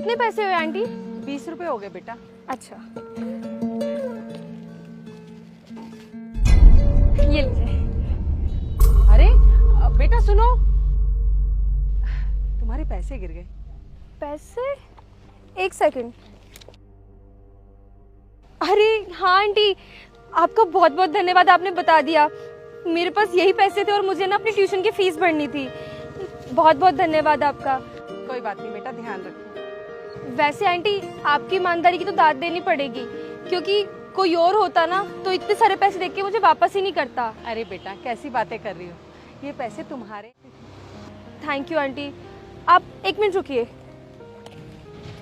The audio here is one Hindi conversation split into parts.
कितने पैसे हुए आंटी? 20 रुपए हो गए बेटा। अच्छा, ये लीजिए। अरे बेटा सुनो, तुम्हारे पैसे गिर गए। पैसे? एक सेकंड। अरे हाँ आंटी, आपका बहुत बहुत धन्यवाद, आपने बता दिया। मेरे पास यही पैसे थे और मुझे ना अपनी ट्यूशन की फीस भरनी थी। बहुत बहुत धन्यवाद आपका। कोई बात नहीं बेटा, ध्यान रखो। वैसे आंटी, आपकी ईमानदारी की तो दाद देनी पड़ेगी, क्योंकि कोई और होता ना तो इतने सारे पैसे देख के मुझे वापस ही नहीं करता। अरे बेटा कैसी बातें कर रही हो, ये पैसे तुम्हारे। Thank you aunty. आप एक मिनट रुकिए,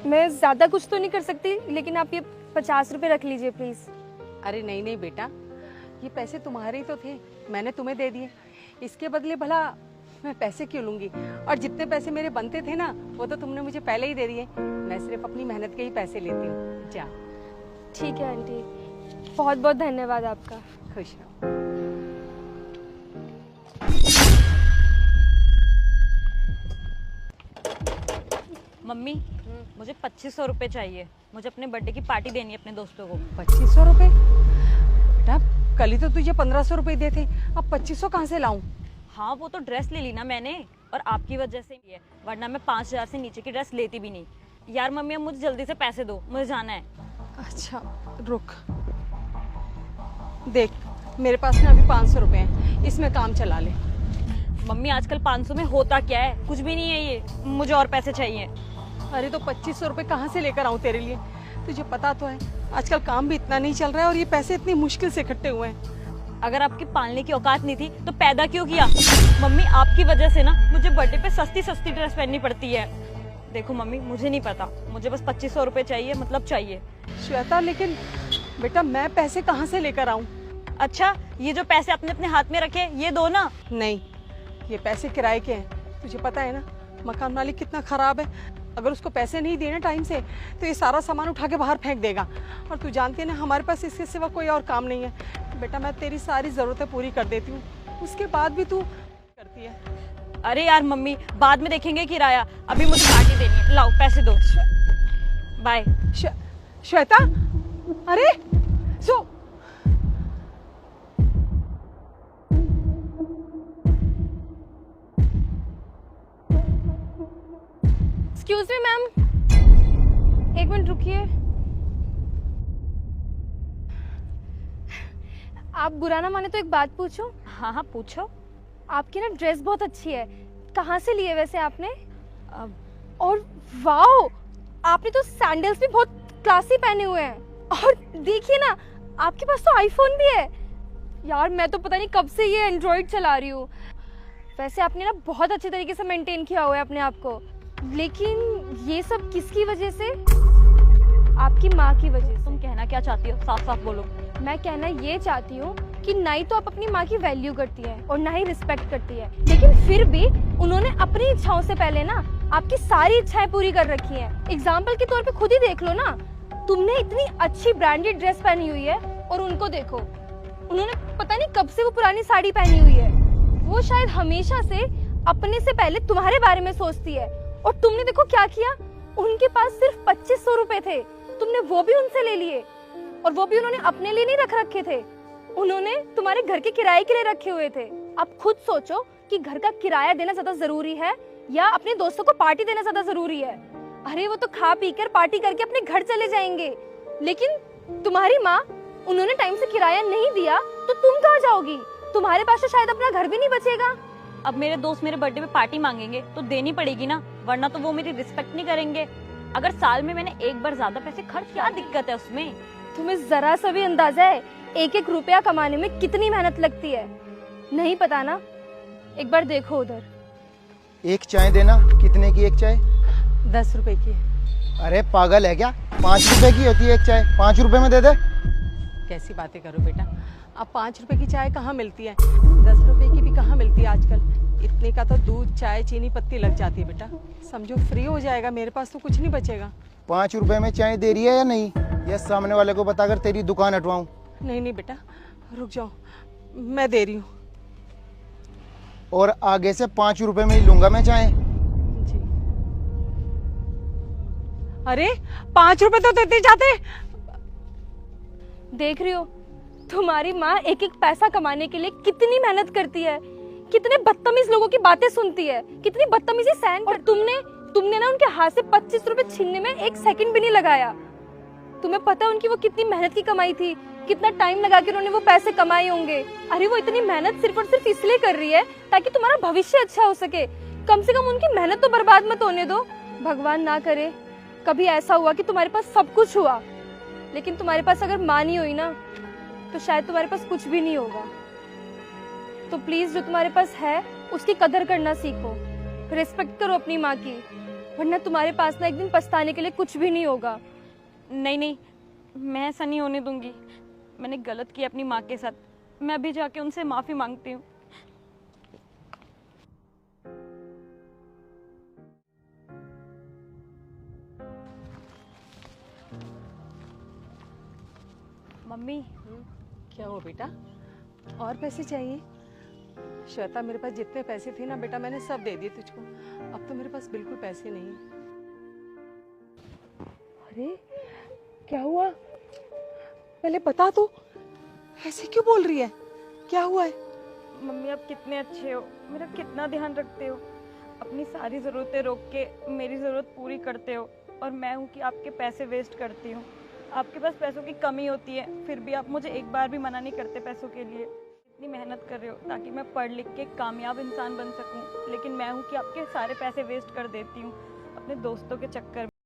मैं ज़्यादा कुछ तो नहीं कर सकती, लेकिन आप ये 50 रुपये रख लीजिए प्लीज़। अरे नहीं नहीं बेटा, ये पैसे तुम्हारे ही तो थे, मैंने तुम्हें दे दिए। इसके बदले भला मैं पैसे क्यों लूंगी? और जितने पैसे मेरे बनते थे ना, वो तो तुमने मुझे पहले ही दे दिए। मैं सिर्फ अपनी मेहनत के ही पैसे लेती हूँ। जा। ठीक है आंटी, बहुत बहुत धन्यवाद आपका। खुश रहो। मम्मी, मुझे 2500 रुपये चाहिए। मुझे अपने बर्थडे की पार्टी देनी है अपने दोस्तों को। 2500 रुपये? बेटा कल ही तो तुझे 1500 रुपये दिए थे, अब 2500 कहाँ से लाऊं? हाँ, वो तो ड्रेस ले ली ना मैंने, और आपकी वजह से ही है, वरना मैं 5000 से नीचे की ड्रेस लेती भी नहीं। यार मम्मी, अब मुझे जल्दी से पैसे दो, मुझे जाना है। अच्छा रुक, देख मेरे पास ना अभी 500 रुपये हैं, इसमें काम चला ले। मम्मी, आजकल 500 में होता क्या है? कुछ भी नहीं है ये, मुझे और पैसे चाहिए। अरे तो 2500 रुपये कहाँ से लेकर आऊँ तेरे लिए? तुझे पता तो है आजकल काम भी इतना नहीं चल रहा है और ये पैसे इतनी मुश्किल से इकट्ठे हुए हैं। अगर आपकी पालने की औकात नहीं थी तो पैदा क्यों किया? मम्मी, आपकी वजह से ना मुझे बर्थडे पे सस्ती सस्ती ड्रेस पहननी पड़ती है। देखो मम्मी, मुझे नहीं पता, मुझे बस 2500 रुपये चाहिए, मतलब चाहिए। श्वेता लेकिन बेटा मैं पैसे कहाँ से लेकर आऊँ? अच्छा, ये जो पैसे अपने अपने हाथ में रखे ये दो ना। नहीं, ये पैसे किराए के हैं। तुझे पता है ना मकान मालिक कितना खराब है, अगर उसको पैसे नहीं दिए ना टाइम से तो ये सारा सामान उठा के बाहर फेंक देगा। और तू जानती है ना हमारे पास इसके सिवा कोई और काम नहीं है। बेटा मैं तेरी सारी ज़रूरतें पूरी कर देती हूँ, उसके बाद भी तू करती है। अरे यार मम्मी, बाद में देखेंगे किराया, अभी मुझे पार्टी देनी है। लाओ पैसे दो। बाय। श्वेता, अरे सो एक्सक्यूज मी मैम, एक मिनट रुकिए। आप बुरा ना माने तो एक बात पूछूं? हाँ हाँ पूछो। आपकी ना ड्रेस बहुत अच्छी है, कहाँ से लिए वैसे आपने? और वाओ, आपने तो सैंडल्स भी बहुत क्लासी पहने हुए हैं। और देखिए ना, आपके पास तो आईफोन भी है। यार मैं तो पता नहीं कब से ये एंड्रॉइड चला रही हूँ। वैसे आपने ना बहुत अच्छे तरीके से मेंटेन किया हुआ है अपने आप को, लेकिन ये सब किसकी वजह से? आपकी माँ की वजह से। तुम कहना क्या चाहती हो, साफ साफ बोलो। मैं कहना ये चाहती हूँ कि ना ही तो आप अपनी माँ की वैल्यू करती है और ना ही रिस्पेक्ट करती है, लेकिन फिर भी उन्होंने अपनी इच्छाओं से पहले ना आपकी सारी इच्छाएं पूरी कर रखी हैं। एग्जाम्पल के तौर पे खुद ही देख लो ना, तुमने इतनी अच्छी ब्रांडेड ड्रेस पहनी हुई है और उनको देखो, उन्होंने पता नहीं कब से वो पुरानी साड़ी पहनी हुई है। वो शायद हमेशा से अपने से पहले तुम्हारे बारे में सोचती है, और तुमने देखो क्या किया, उनके पास सिर्फ 2500 रुपए थे, तुमने वो भी उनसे ले लिए, और वो भी उन्होंने अपने लिए नहीं रखे थे, उन्होंने तुम्हारे घर के किराए के लिए रखे हुए थे। अब खुद सोचो कि घर का किराया देना ज्यादा जरूरी है या अपने दोस्तों को पार्टी देना ज्यादा जरूरी है? अरे वो तो खा पी कर पार्टी करके अपने घर चले जाएंगे, लेकिन तुम्हारी माँ, उन्होंने टाइम से किराया नहीं दिया तो तुम कहाँ जाओगी? तुम्हारे पास तो शायद अपना घर भी नहीं बचेगा। अब मेरे दोस्त मेरे बर्थडे पे पार्टी मांगेंगे तो देनी पड़ेगी ना, वरना तो वो मेरी रिस्पेक्ट नहीं करेंगे। अगर साल में मैंने एक बार ज्यादा पैसे खर्च, क्या दिक्कत है उसमें? तुम्हें जरा सा भी अंदाजा है एक एक रुपया कमाने में कितनी मेहनत लगती है? नहीं पता ना? एक बार देखो उधर। एक चाय देना। कितने की एक चाय? 10 रुपए की है। अरे पागल है क्या? 5 रुपए की होती है एक चाय, 5 रुपए में दे दे। कैसी बातें करो बेटा, अब 5 रुपए की चाय कहाँ मिलती है? 10 रुपए की भी कहाँ मिलती है आजकल? इतने का तो दूध, चाय, चीनी पत्ती लग जाती है बेटा। समझो फ्री हो जाएगा, मेरे पास तो कुछ नहीं बचेगा। 5 रुपए में चाय दे रही है या नहीं? ये सामने वाले को बताकर तेरी दुकान हटवाऊं? नहीं नहीं बेटा, रुक जाओ, मैं दे रही हूँ। और आगे से 5 रुपए में ही लूंगा मैं चाय। जी अरे 5 रुपए तो देते जाते। देख रही हो तुम्हारी माँ एक एक पैसा कमाने के लिए कितनी मेहनत करती है, कितने बदतमीज लोगों की बातें सुनती है, कितनी बदतमीजी सहन कर। तुमने ना उनके हाथ से 25 रुपए छीनने में 1 सेकंड भी नहीं लगाया। तुम्हें पता है उनकी वो कितनी मेहनत की कमाई थी, कितना टाइम लगा के उन्होंने वो पैसे कमाए होंगे। अरे वो इतनी मेहनत सिर्फ और सिर्फ इसलिए कर रही है ताकि तुम्हारा भविष्य अच्छा हो सके। कम से कम उनकी मेहनत तो बर्बाद मत होने दो। भगवान ना करे कभी ऐसा हुआ कि तुम्हारे पास सब कुछ हुआ, लेकिन तुम्हारे पास अगर माँ नहीं हुई ना तो शायद तुम्हारे पास कुछ भी नहीं होगा। तो प्लीज जो तुम्हारे पास है उसकी कदर करना सीखो, रिस्पेक्ट करो अपनी माँ की, वरना तुम्हारे पास ना एक दिन पछताने के लिए कुछ भी नहीं होगा। नहीं नहीं, मैं ऐसा नहीं होने दूंगी। मैंने गलत किया अपनी माँ के साथ, मैं अभी जाके उनसे माफी मांगती हूँ। मम्मी क्या हो बेटा, और पैसे चाहिए? श्वेता मेरे पास जितने पैसे थे ना बेटा मैंने सब दे दिए तुझको, अब तो मेरे पास बिल्कुल पैसे नहीं है। अरे क्या हुआ, पहले बता तो, ऐसे क्यों बोल रही है, क्या हुआ है? मम्मी आप कितने अच्छे हो, मेरा कितना ध्यान रखते हो, अपनी सारी ज़रूरतें रोक के मेरी ज़रूरत पूरी करते हो। और मैं हूँ कि आपके पैसे वेस्ट करती हूँ। आपके पास पैसों की कमी होती है, फिर भी आप मुझे एक बार भी मना नहीं करते पैसों के लिए। इतनी मेहनत कर रहे हो ताकि मैं पढ़ लिख के कामयाब इंसान बन सकूं, लेकिन मैं हूं कि आपके सारे पैसे वेस्ट कर देती हूं अपने दोस्तों के चक्कर में।